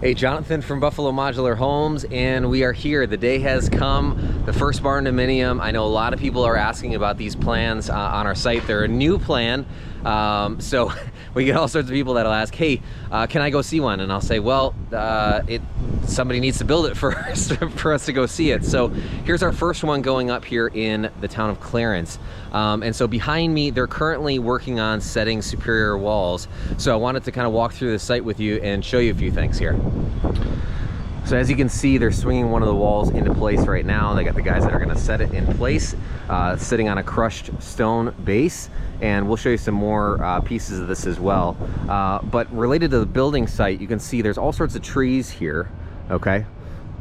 Hey, Jonathan from Buffalo Modular Homes, and we are here. The day has come, the first Barndominium. I know a lot of people are asking about these plans on our site. They're a new plan, so we get all sorts of people that'll ask, hey, can I go see one? And I'll say, well, somebody needs to build it first for us to go see it. So here's our first one going up here in the town of Clarence. And so behind me, they're currently working on setting superior walls. So I wanted to kind of walk through the site with you and show you a few things here. So as you can see, they're swinging one of the walls into place right now. They got the guys that are gonna set it in place, sitting on a crushed stone base. And we'll show you some more pieces of this as well. But related to the building site, you can see there's all sorts of trees here, okay?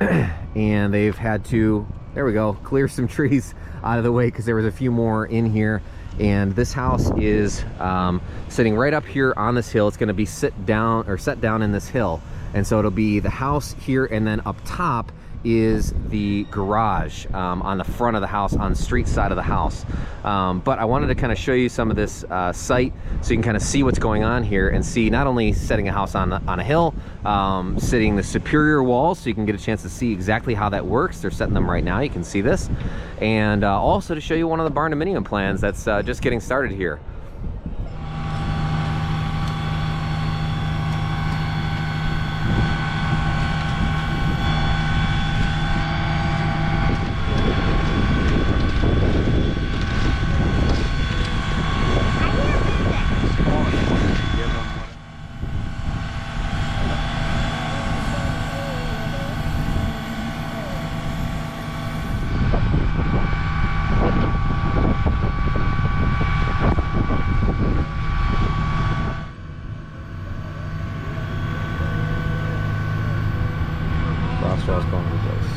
And they've had to, there we go, clear some trees out of the way because there was a few more in here. And this house is sitting right up here on this hill. It's gonna be set down in this hill. And so it'll be the house here, and then up top is the garage on the front of the house, on the street side of the house. But I wanted to kind of show you some of this site so you can kind of see what's going on here and see not only setting a house on a hill, sitting the superior walls so you can get a chance to see exactly how that works. They're setting them right now, you can see this. And also to show you one of the Barndominium plans that's just getting started here. Crosswalk's going into place.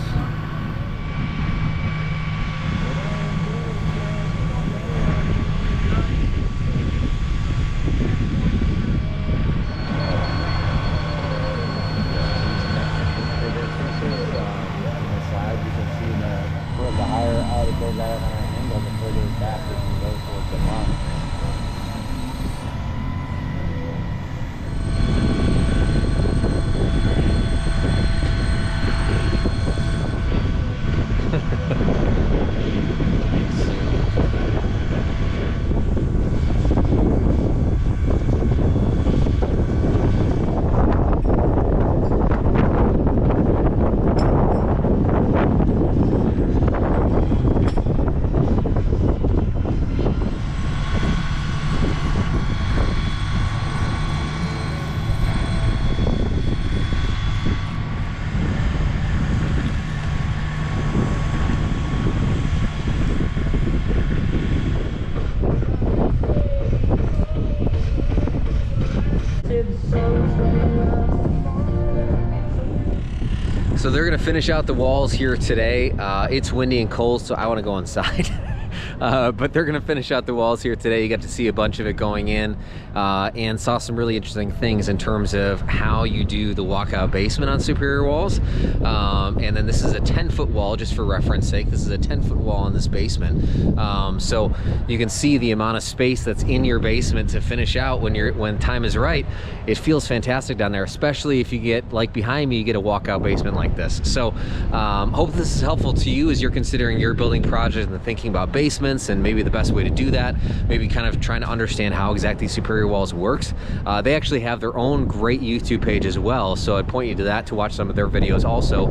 So they're gonna finish out the walls here today. It's windy and cold, so I wanna go inside. But they're gonna finish out the walls here today. You got to see a bunch of it going in and saw some really interesting things in terms of how you do the walkout basement on superior walls. And then this is a 10-foot wall, just for reference sake. This is a 10-foot wall in this basement. So you can see the amount of space that's in your basement to finish out when time is right. It feels fantastic down there, especially if you get, like behind me, you get a walkout basement like this. So hope this is helpful to you as you're considering your building project and thinking about basements and maybe the best way to do that, maybe kind of trying to understand how exactly superior walls works. They actually have their own great YouTube page as well, so I'd point you to that to watch some of their videos also.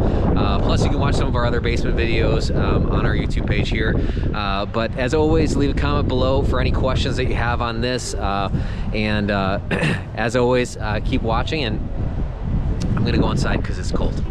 Plus you can watch some of our other basement videos on our YouTube page here. But as always, leave a comment below for any questions that you have on this. As always, keep watching, and I'm gonna go inside because it's cold.